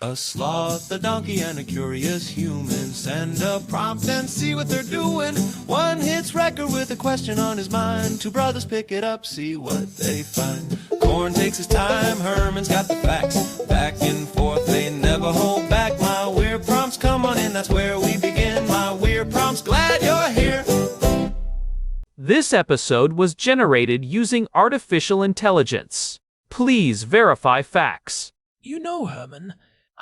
A sloth, a donkey, and a curious human. Send a prompt and see what they're doing. One hits record with a question on his mind. Two brothers pick it up, see what they find. Corn takes his time, Herman's got the facts. Back and forth, they never hold back. My weird prompts, come on in, that's where we begin. My weird prompts, glad you're here. This episode was generated using artificial intelligence. Please verify facts. You know, Herman,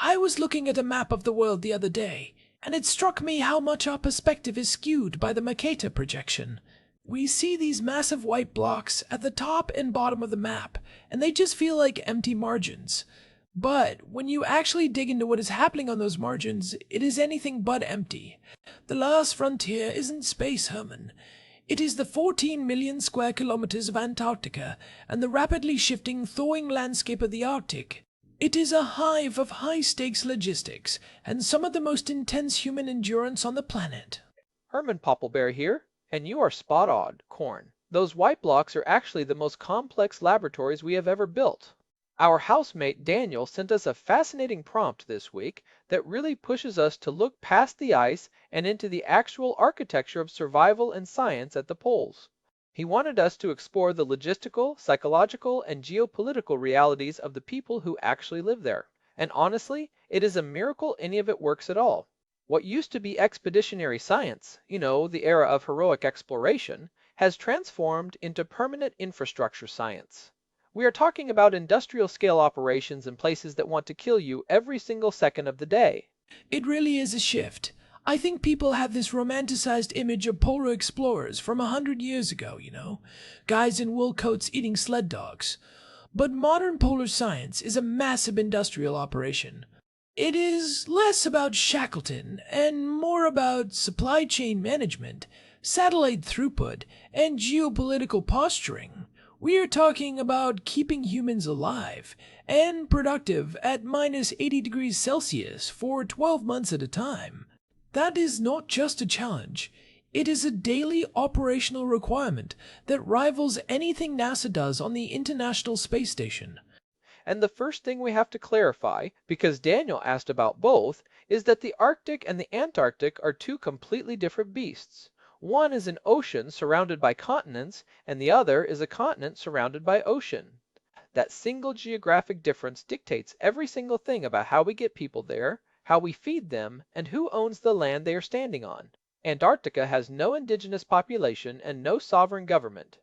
I was looking at a map of the world the other day, and it struck me how much our perspective is skewed by the Mercator projection. We see these massive white blocks at the top and bottom of the map, and they just feel like empty margins. But when you actually dig into what is happening on those margins, it is anything but empty. The last frontier isn't space, Herman. It is the 14 million square kilometers of Antarctica and the rapidly shifting, thawing landscape of the Arctic. It is a hive of high-stakes logistics and some of the most intense human endurance on the planet. Herman Popplebear here, and you are spot on, Corn. Those white blocks are actually the most complex laboratories we have ever built. Our housemate Daniel sent us a fascinating prompt this week that really pushes us to look past the ice and into the actual architecture of survival and science at the poles. He wanted us to explore the logistical, psychological, and geopolitical realities of the people who actually live there. And honestly, it is a miracle any of it works at all. What used to be expeditionary science, the era of heroic exploration, has transformed into permanent infrastructure science. We are talking about industrial-scale operations in places that want to kill you every single second of the day. It really is a shift. I think people have this romanticized image of polar explorers from 100 years ago, guys in wool coats eating sled dogs. But modern polar science is a massive industrial operation. It is less about Shackleton and more about supply chain management, satellite throughput, and geopolitical posturing. We are talking about keeping humans alive and productive at minus 80 degrees Celsius for 12 months at a time. That is not just a challenge. It is a daily operational requirement that rivals anything NASA does on the International Space Station. And the first thing we have to clarify, because Daniel asked about both, is that the Arctic and the Antarctic are two completely different beasts. One is an ocean surrounded by continents, and the other is a continent surrounded by ocean. That single geographic difference dictates every single thing about how we get people there, how we feed them, and who owns the land they are standing on. Antarctica has no indigenous population and no sovereign government.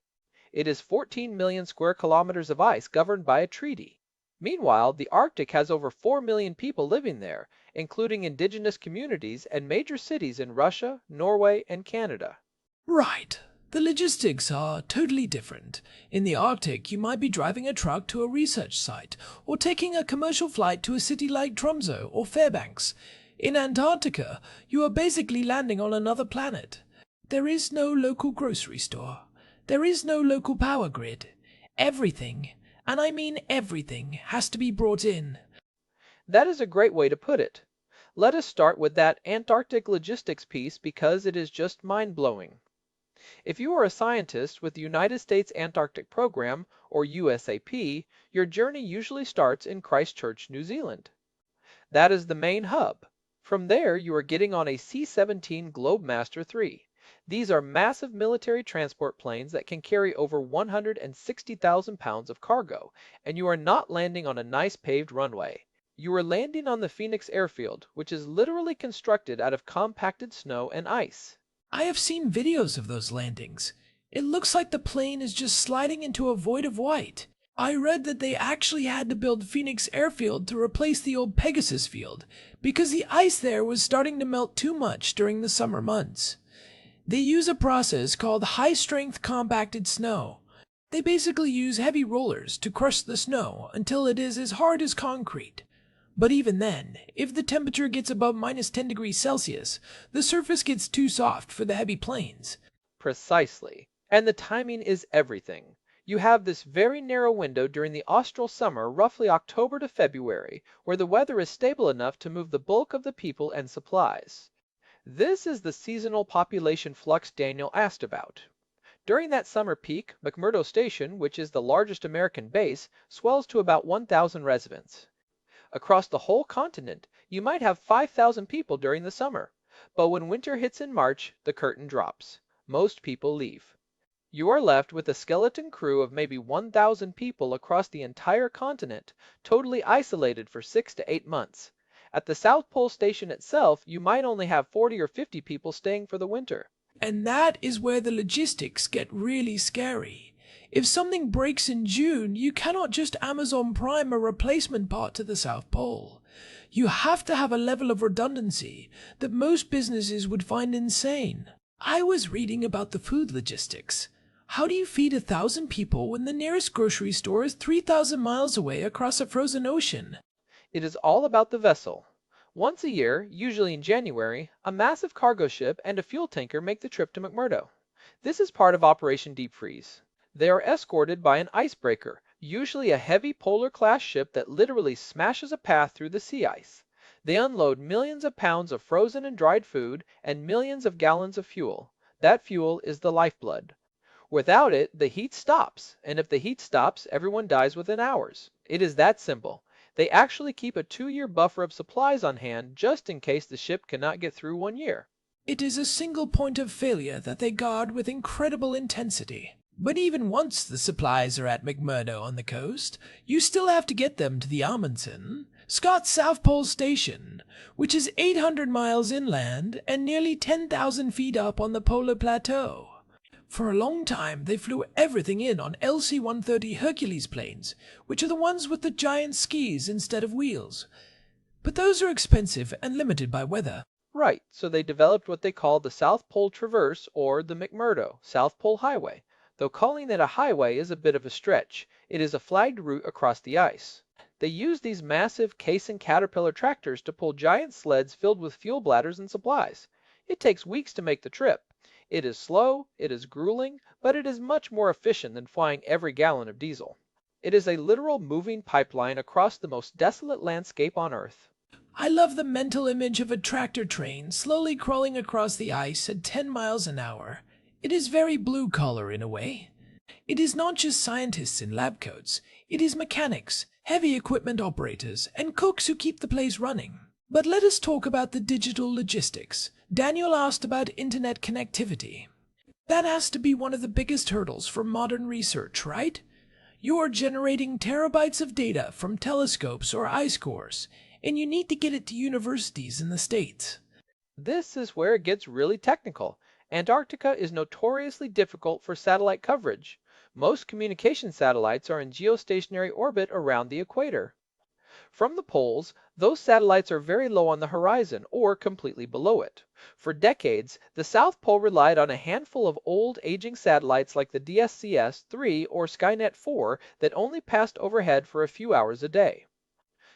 It is 14 million square kilometers of ice governed by a treaty. Meanwhile, the Arctic has over 4 million people living there, including indigenous communities and major cities in Russia, Norway, and Canada. Right. The logistics are totally different. In the Arctic, you might be driving a truck to a research site, or taking a commercial flight to a city like Tromsø or Fairbanks. In Antarctica, you are basically landing on another planet. There is no local grocery store. There is no local power grid. Everything, and I mean everything, has to be brought in. That is a great way to put it. Let us start with that Antarctic logistics piece because it is just mind-blowing. If you are a scientist with the United States Antarctic Program, or USAP, your journey usually starts in Christchurch, New Zealand. That is the main hub. From there, you are getting on a C-17 Globemaster III. These are massive military transport planes that can carry over 160,000 pounds of cargo, and you are not landing on a nice paved runway. You are landing on the Phoenix airfield, which is literally constructed out of compacted snow and ice. I have seen videos of those landings. It looks like the plane is just sliding into a void of white. I read that they actually had to build Phoenix Airfield to replace the old Pegasus field because the ice there was starting to melt too much during the summer months. They use a process called high-strength compacted snow. They basically use heavy rollers to crush the snow until it is as hard as concrete. But even then, if the temperature gets above minus 10 degrees Celsius, the surface gets too soft for the heavy planes. Precisely. And the timing is everything. You have this very narrow window during the austral summer, roughly October to February, where the weather is stable enough to move the bulk of the people and supplies. This is the seasonal population flux Daniel asked about. During that summer peak, McMurdo Station, which is the largest American base, swells to about 1,000 residents. Across the whole continent, you might have 5,000 people during the summer. But when winter hits in March, the curtain drops. Most people leave. You are left with a skeleton crew of maybe 1,000 people across the entire continent, totally isolated for 6 to 8 months. At the South Pole Station itself, you might only have 40 or 50 people staying for the winter. And that is where the logistics get really scary. If something breaks in June, you cannot just Amazon Prime a replacement part to the South Pole. You have to have a level of redundancy that most businesses would find insane. I was reading about the food logistics. How do you feed 1,000 people when the nearest grocery store is 3,000 miles away across a frozen ocean? It is all about the vessel. Once a year, usually in January, a massive cargo ship and a fuel tanker make the trip to McMurdo. This is part of Operation Deep Freeze. They are escorted by an icebreaker, usually a heavy polar-class ship that literally smashes a path through the sea ice. They unload millions of pounds of frozen and dried food and millions of gallons of fuel. That fuel is the lifeblood. Without it, the heat stops, and if the heat stops, everyone dies within hours. It is that simple. They actually keep a 2-year buffer of supplies on hand just in case the ship cannot get through 1 year. It is a single point of failure that they guard with incredible intensity. But even once the supplies are at McMurdo on the coast, you still have to get them to the Amundsen, Scott's South Pole Station, which is 800 miles inland and nearly 10,000 feet up on the polar plateau. For a long time, they flew everything in on LC-130 Hercules planes, which are the ones with the giant skis instead of wheels. But those are expensive and limited by weather. Right, so they developed what they call the South Pole Traverse or the McMurdo South Pole Highway. Though calling it a highway is a bit of a stretch, it is a flagged route across the ice. They use these massive Case and Caterpillar tractors to pull giant sleds filled with fuel bladders and supplies. It takes weeks to make the trip. It is slow, it is grueling, but it is much more efficient than flying every gallon of diesel. It is a literal moving pipeline across the most desolate landscape on Earth. I love the mental image of a tractor train slowly crawling across the ice at 10 miles an hour. It is very blue-collar in a way. It is not just scientists in lab coats. It is mechanics, heavy equipment operators, and cooks who keep the place running. But let us talk about the digital logistics. Daniel asked about internet connectivity. That has to be one of the biggest hurdles for modern research, right? You are generating terabytes of data from telescopes or ice cores, and you need to get it to universities in the States. This is where it gets really technical. Antarctica is notoriously difficult for satellite coverage. Most communication satellites are in geostationary orbit around the equator. From the poles, those satellites are very low on the horizon or completely below it. For decades, the South Pole relied on a handful of old, aging satellites like the DSCS-3 or Skynet-4 that only passed overhead for a few hours a day.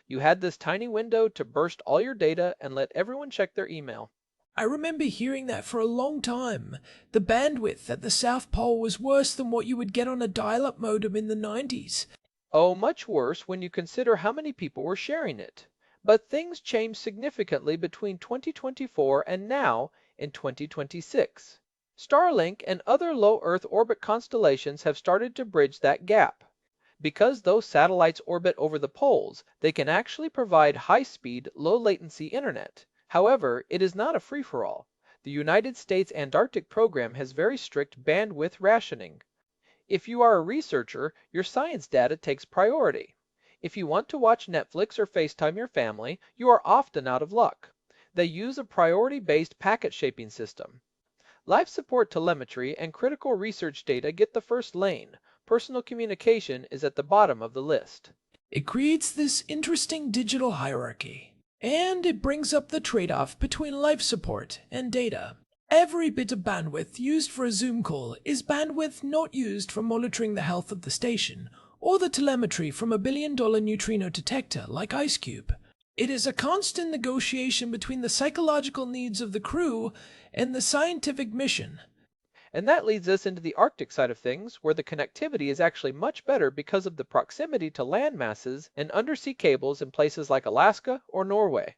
You had this tiny window to burst all your data and let everyone check their email. I remember hearing that for a long time. The bandwidth at the South Pole was worse than what you would get on a dial-up modem in the 90s. Oh, much worse when you consider how many people were sharing it. But things changed significantly between 2024 and now in 2026. Starlink and other low Earth orbit constellations have started to bridge that gap. Because those satellites orbit over the poles, they can actually provide high-speed, low-latency internet. However, it is not a free-for-all. The United States Antarctic program has very strict bandwidth rationing. If you are a researcher, your science data takes priority. If you want to watch Netflix or FaceTime your family, you are often out of luck. They use a priority-based packet shaping system. Life support telemetry and critical research data get the first lane. Personal communication is at the bottom of the list. It creates this interesting digital hierarchy. And it brings up the trade-off between life support and data. Every bit of bandwidth used for a Zoom call is bandwidth not used for monitoring the health of the station, or the telemetry from a billion-dollar neutrino detector like IceCube. It is a constant negotiation between the psychological needs of the crew and the scientific mission. And that leads us into the Arctic side of things, where the connectivity is actually much better because of the proximity to land masses and undersea cables in places like Alaska or Norway.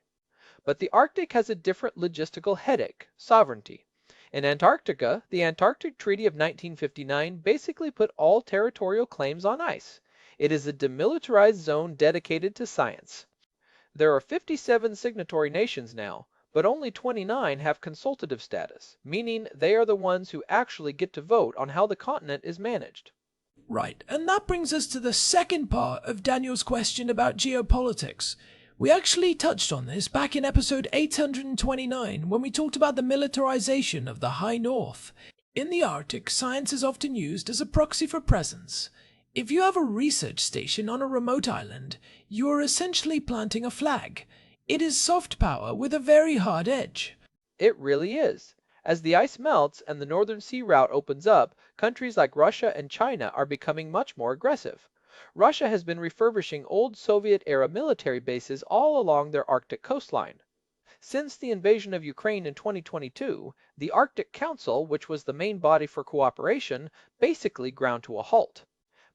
But the Arctic has a different logistical headache: sovereignty. In Antarctica, the Antarctic Treaty of 1959 basically put all territorial claims on ice. It is a demilitarized zone dedicated to science. There are 57 signatory nations now, but only 29 have consultative status, meaning they are the ones who actually get to vote on how the continent is managed. Right, and that brings us to the second part of Daniel's question about geopolitics. We actually touched on this back in episode 829 when we talked about the militarization of the High North. In the Arctic, science is often used as a proxy for presence. If you have a research station on a remote island, you are essentially planting a flag. It is soft power with a very hard edge. It really is. As the ice melts and the Northern Sea route opens up, countries like Russia and China are becoming much more aggressive. Russia has been refurbishing old Soviet-era military bases all along their Arctic coastline. Since the invasion of Ukraine in 2022, the Arctic Council, which was the main body for cooperation, basically ground to a halt.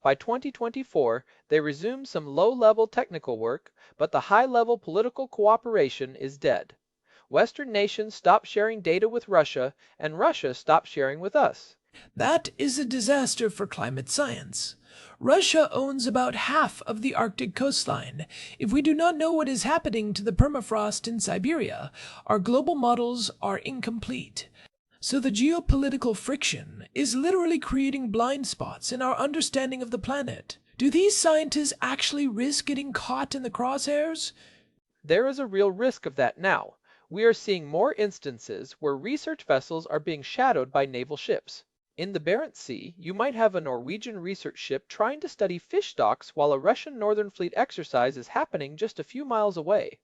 By 2024, they resumed some low-level technical work, but the high-level political cooperation is dead. Western nations stopped sharing data with Russia, and Russia stopped sharing with us. That is a disaster for climate science. Russia owns about half of the Arctic coastline. If we do not know what is happening to the permafrost in Siberia, our global models are incomplete. So the geopolitical friction is literally creating blind spots in our understanding of the planet. Do these scientists actually risk getting caught in the crosshairs? There is a real risk of that now. We are seeing more instances where research vessels are being shadowed by naval ships. In the Barents Sea, you might have a Norwegian research ship trying to study fish stocks while a Russian Northern Fleet exercise is happening just a few miles away.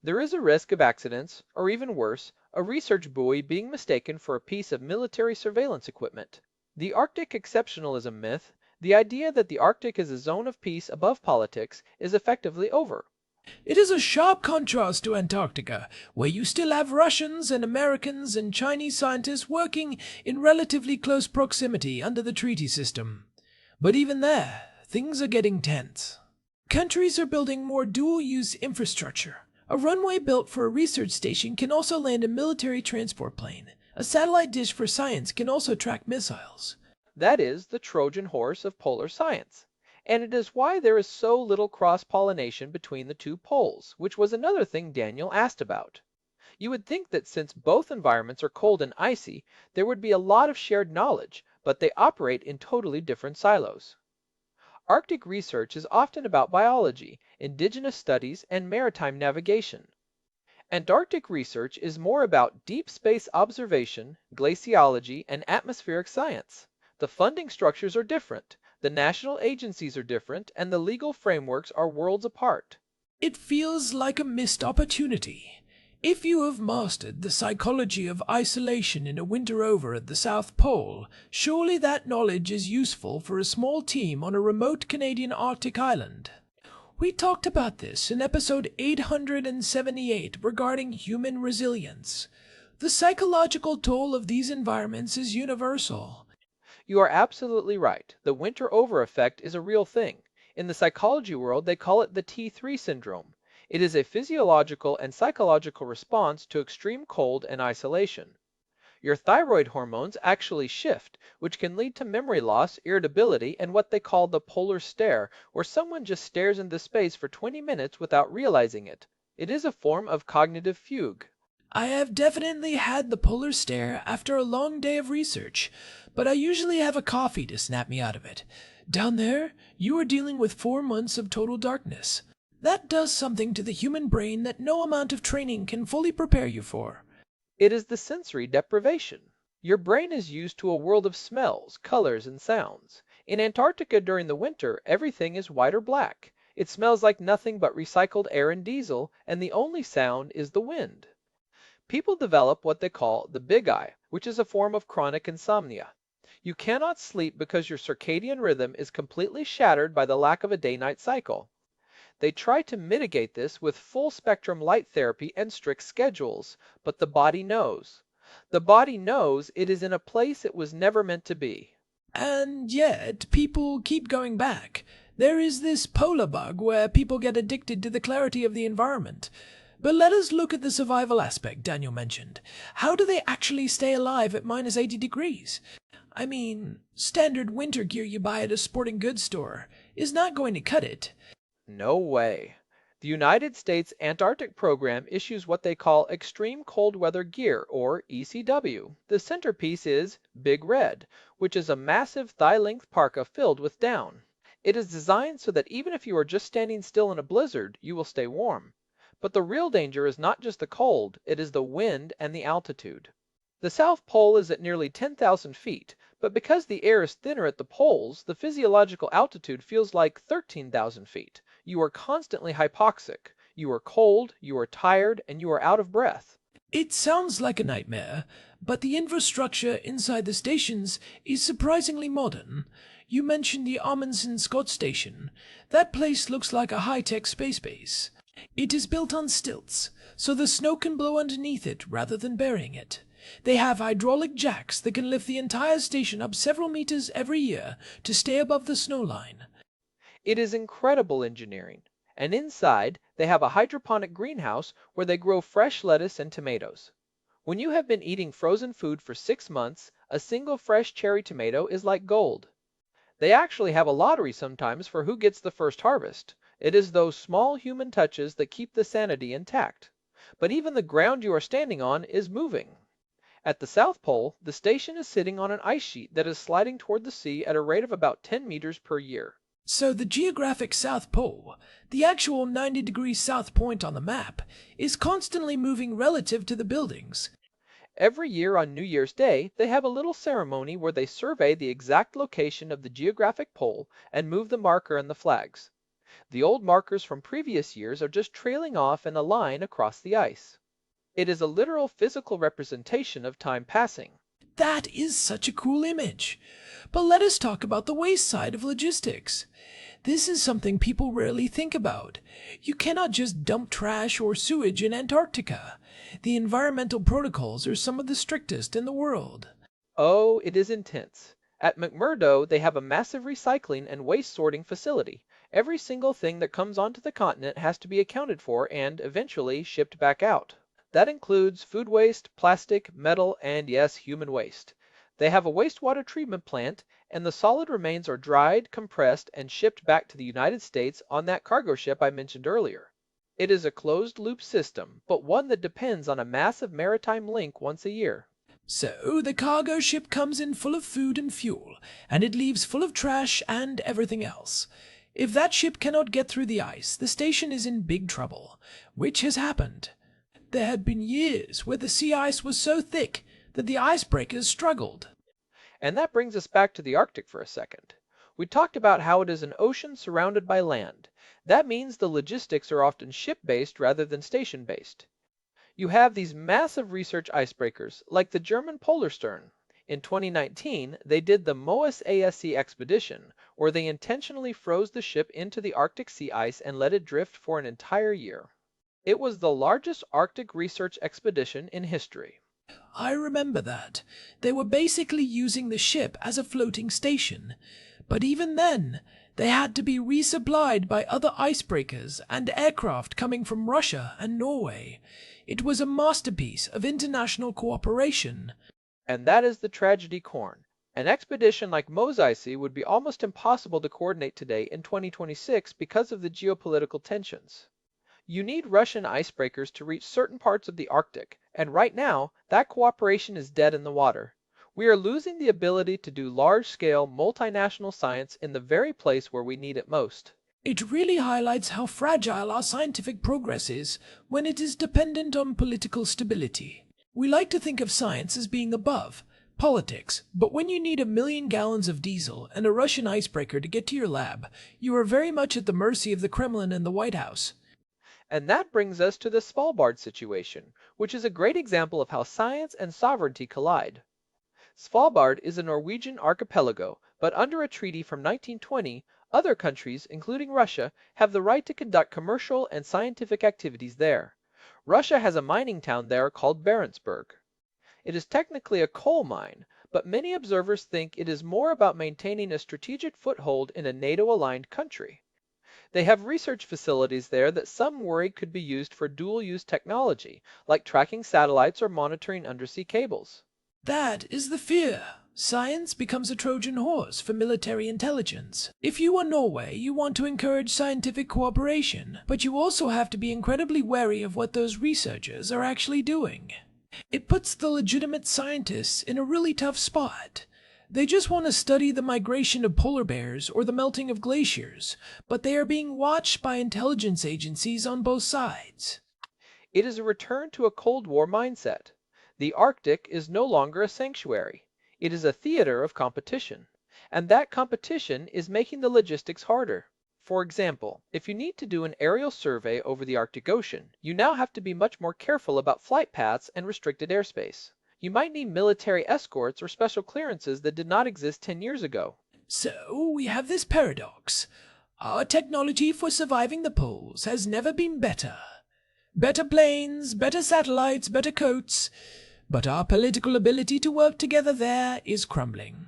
There is a risk of accidents, or even worse, a research buoy being mistaken for a piece of military surveillance equipment. The Arctic exceptionalism myth, the idea that the Arctic is a zone of peace above politics, is effectively over. It is a sharp contrast to Antarctica, where you still have Russians and Americans and Chinese scientists working in relatively close proximity under the treaty system. But even there, things are getting tense. Countries are building more dual-use infrastructure. A runway built for a research station can also land a military transport plane. A satellite dish for science can also track missiles. That is the Trojan horse of polar science. And it is why there is so little cross-pollination between the two poles, which was another thing Daniel asked about. You would think that since both environments are cold and icy, there would be a lot of shared knowledge, but they operate in totally different silos. Arctic research is often about biology, indigenous studies, and maritime navigation. Antarctic research is more about deep space observation, glaciology, and atmospheric science. The funding structures are different, the national agencies are different, and the legal frameworks are worlds apart. It feels like a missed opportunity. If you have mastered the psychology of isolation in a winter over at the South Pole, surely that knowledge is useful for a small team on a remote Canadian Arctic island. We talked about this in episode 878 regarding human resilience. The psychological toll of these environments is universal. You are absolutely right. The winter over effect is a real thing. In the psychology world, they call it the T3 syndrome. It is a physiological and psychological response to extreme cold and isolation. Your thyroid hormones actually shift, which can lead to memory loss, irritability, and what they call the polar stare, where someone just stares into space for 20 minutes without realizing it. It is a form of cognitive fugue. I have definitely had the polar stare after a long day of research, but I usually have a coffee to snap me out of it. Down there, you are dealing with 4 months of total darkness. That does something to the human brain that no amount of training can fully prepare you for. It is the sensory deprivation. Your brain is used to a world of smells, colors, and sounds. In Antarctica during the winter, everything is white or black. It smells like nothing but recycled air and diesel, and the only sound is the wind. People develop what they call the big eye, which is a form of chronic insomnia. You cannot sleep because your circadian rhythm is completely shattered by the lack of a day-night cycle. They try to mitigate this with full-spectrum light therapy and strict schedules, but the body knows. The body knows it is in a place it was never meant to be. And yet, people keep going back. There is this polar bug where people get addicted to the clarity of the environment. But let us look at the survival aspect Daniel mentioned. How do they actually stay alive at minus 80 degrees? I mean, standard winter gear you buy at a sporting goods store is not going to cut it. No way. The United States Antarctic Program issues what they call Extreme Cold Weather Gear, or ECW. The centerpiece is Big Red, which is a massive thigh-length parka filled with down. It is designed so that even if you are just standing still in a blizzard, you will stay warm. But the real danger is not just the cold, it is the wind and the altitude. The South Pole is at nearly 10,000 feet, but because the air is thinner at the poles, the physiological altitude feels like 13,000 feet. You are constantly hypoxic. You are cold, you are tired, and you are out of breath. It sounds like a nightmare, but the infrastructure inside the stations is surprisingly modern. You mentioned the Amundsen Scott Station. That place looks like a high-tech space base. It is built on stilts, so the snow can blow underneath it rather than burying it. They have hydraulic jacks that can lift the entire station up several meters every year to stay above the snow line. It is incredible engineering. And inside, they have a hydroponic greenhouse where they grow fresh lettuce and tomatoes. When you have been eating frozen food for 6 months, a single fresh cherry tomato is like gold. They actually have a lottery sometimes for who gets the first harvest. It is those small human touches that keep the sanity intact. But even the ground you are standing on is moving. At the South Pole, the station is sitting on an ice sheet that is sliding toward the sea at a rate of about 10 meters per year. So the geographic South Pole, the actual 90-degree south point on the map, is constantly moving relative to the buildings. Every year on New Year's Day, they have a little ceremony where they survey the exact location of the geographic pole and move the marker and the flags. The old markers from previous years are just trailing off in a line across the ice. It is a literal physical representation of time passing. That is such a cool image. But let us talk about the waste side of logistics. This is something people rarely think about. You cannot just dump trash or sewage in Antarctica. The environmental protocols are some of the strictest in the world. Oh, it is intense. At McMurdo, they have a massive recycling and waste sorting facility. Every single thing that comes onto the continent has to be accounted for and, eventually, shipped back out. That includes food waste, plastic, metal, and yes, human waste. They have a wastewater treatment plant, and the solid remains are dried, compressed, and shipped back to the United States on that cargo ship I mentioned earlier. It is a closed-loop system, but one that depends on a massive maritime link once a year. So the cargo ship comes in full of food and fuel, and it leaves full of trash and everything else. If that ship cannot get through the ice, the station is in big trouble, which has happened. There had been years where the sea ice was so thick that the icebreakers struggled. And that brings us back to the Arctic for a second. We talked about how it is an ocean surrounded by land. That means the logistics are often ship-based rather than station-based. You have these massive research icebreakers, like the German Polarstern. In 2019, they did the MOAS ASC expedition, where they intentionally froze the ship into the Arctic sea ice and let it drift for an entire year. It was the largest Arctic research expedition in history. I remember that. They were basically using the ship as a floating station. But even then, they had to be resupplied by other icebreakers and aircraft coming from Russia and Norway. It was a masterpiece of international cooperation. And that is the tragedy, Corn. An expedition like MOAS would be almost impossible to coordinate today in 2026 because of the geopolitical tensions. You need Russian icebreakers to reach certain parts of the Arctic, and right now, that cooperation is dead in the water. We are losing the ability to do large-scale, multinational science in the very place where we need it most. It really highlights how fragile our scientific progress is when it is dependent on political stability. We like to think of science as being above politics, but when you need 1 million gallons of diesel and a Russian icebreaker to get to your lab, you are very much at the mercy of the Kremlin and the White House. And that brings us to the Svalbard situation, which is a great example of how science and sovereignty collide. Svalbard is a Norwegian archipelago, but under a treaty from 1920, other countries, including Russia, have the right to conduct commercial and scientific activities there. Russia has a mining town there called Barentsburg. It is technically a coal mine, but many observers think it is more about maintaining a strategic foothold in a NATO-aligned country. They have research facilities there that some worry could be used for dual-use technology, like tracking satellites or monitoring undersea cables. That is the fear. Science becomes a Trojan horse for military intelligence. If you are Norway, you want to encourage scientific cooperation, but you also have to be incredibly wary of what those researchers are actually doing. It puts the legitimate scientists in a really tough spot. They just want to study the migration of polar bears or the melting of glaciers, but they are being watched by intelligence agencies on both sides. It is a return to a Cold War mindset. The Arctic is no longer a sanctuary. It is a theater of competition. And that competition is making the logistics harder. For example, if you need to do an aerial survey over the Arctic Ocean, you now have to be much more careful about flight paths and restricted airspace. You might need military escorts or special clearances that did not exist 10 years ago. So we have this paradox. Our technology for surviving the poles has never been better. Better planes, better satellites, better coats, but our political ability to work together there is crumbling.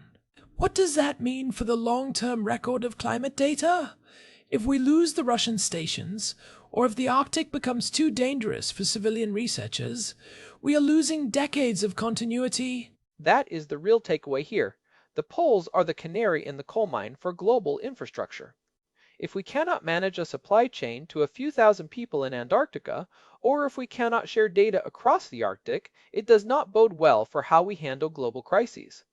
What does that mean for the long-term record of climate data? If we lose the Russian stations, or if the Arctic becomes too dangerous for civilian researchers, we are losing decades of continuity. That is the real takeaway here. The poles are the canary in the coal mine for global infrastructure. If we cannot manage a supply chain to a few thousand people in Antarctica, or if we cannot share data across the Arctic, it does not bode well for how we handle global crises.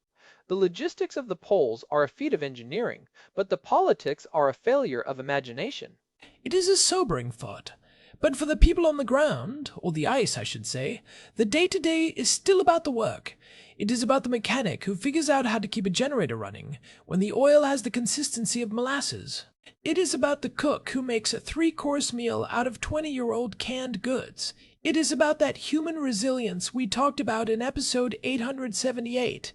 The logistics of the poles are a feat of engineering, but the politics are a failure of imagination. It is a sobering thought. But for the people on the ground, or the ice, I should say, the day-to-day is still about the work. It is about the mechanic who figures out how to keep a generator running when the oil has the consistency of molasses. It is about the cook who makes a 3-course meal out of 20-year-old canned goods. It is about that human resilience we talked about in episode 878.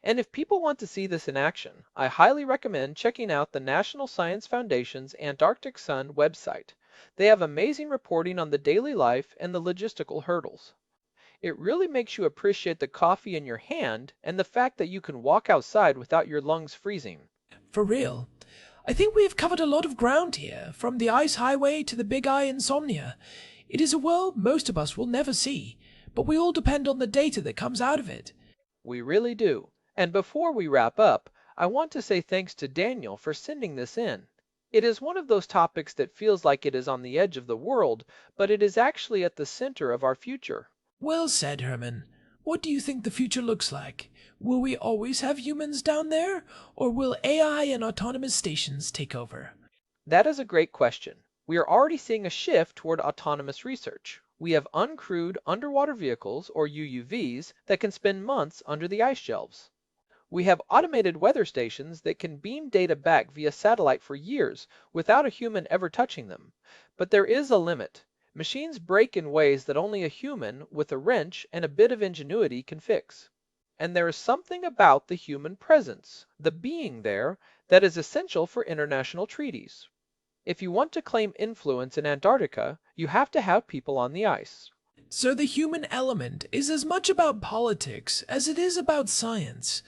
And if people want to see this in action, I highly recommend checking out the National Science Foundation's Antarctic Sun website. They have amazing reporting on the daily life and the logistical hurdles. It really makes you appreciate the coffee in your hand and the fact that you can walk outside without your lungs freezing. For real. I think we have covered a lot of ground here, from the ice highway to the big eye insomnia. It is a world most of us will never see, but we all depend on the data that comes out of it. We really do. And before we wrap up, I want to say thanks to Daniel for sending this in. It is one of those topics that feels like it is on the edge of the world, but it is actually at the center of our future. Well said, Herman. What do you think the future looks like? Will we always have humans down there, or will AI and autonomous stations take over? That is a great question. We are already seeing a shift toward autonomous research. We have uncrewed underwater vehicles, or UUVs, that can spend months under the ice shelves. We have automated weather stations that can beam data back via satellite for years without a human ever touching them. But there is a limit. Machines break in ways that only a human with a wrench and a bit of ingenuity can fix. And there is something about the human presence, the being there, that is essential for international treaties. If you want to claim influence in Antarctica, you have to have people on the ice. So the human element is as much about politics as it is about science.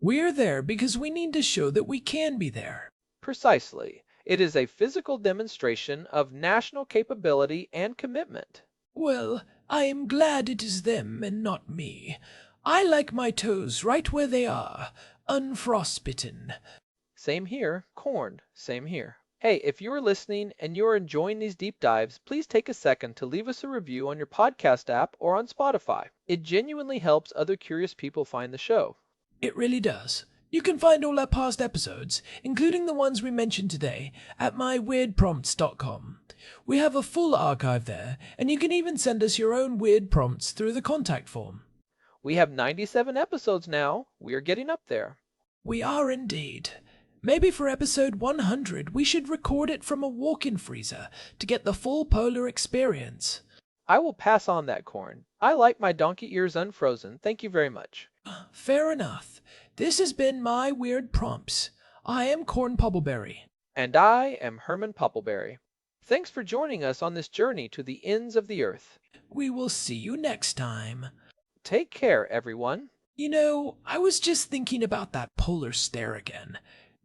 We're there because we need to show that we can be there. Precisely. It is a physical demonstration of national capability and commitment. Well, I am glad it is them and not me. I like my toes right where they are, unfrostbitten. Same here, corn, same here. Hey, if you are listening and you are enjoying these deep dives, please take a second to leave us a review on your podcast app or on Spotify. It genuinely helps other curious people find the show. It really does. You can find all our past episodes, including the ones we mentioned today, at myweirdprompts.com. We have a full archive there, and you can even send us your own weird prompts through the contact form. We have 97 episodes now. We are getting up there. We are indeed. Maybe for episode 100 we should record it from a walk-in freezer to get the full polar experience. I will pass on that, corn. I like my donkey ears unfrozen. Thank you very much. Fair enough. This has been My Weird Prompts. I am Corn Pubbleberry. And I am Herman Puppleberry. Thanks for joining us on this journey to the ends of the earth. We will see you next time. Take care, everyone. You know, I was just thinking about that polar stare again.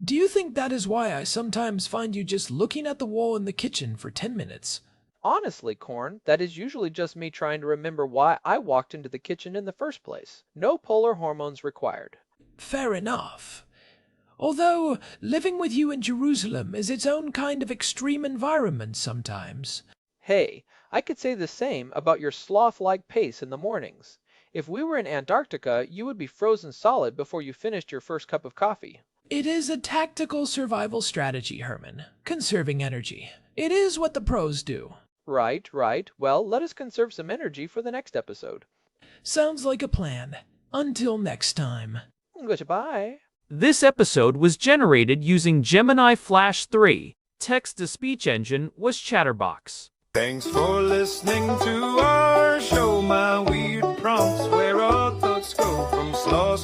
Do you think that is why I sometimes find you just looking at the wall in the kitchen for 10 minutes? Honestly, Corn, that is usually just me trying to remember why I walked into the kitchen in the first place. No polar hormones required. Fair enough. Although living with you in Jerusalem is its own kind of extreme environment sometimes. Hey, I could say the same about your sloth-like pace in the mornings. If we were in Antarctica, you would be frozen solid before you finished your first cup of coffee. It is a tactical survival strategy, Herman. Conserving energy. It is what the pros do. Right, right. Well, let us conserve some energy for the next episode. Sounds like a plan. Until next time. Goodbye. This episode was generated using Gemini Flash 3. Text-to-speech engine was Chatterbox. Thanks for listening to our show. My weird prompts where our thoughts go from slow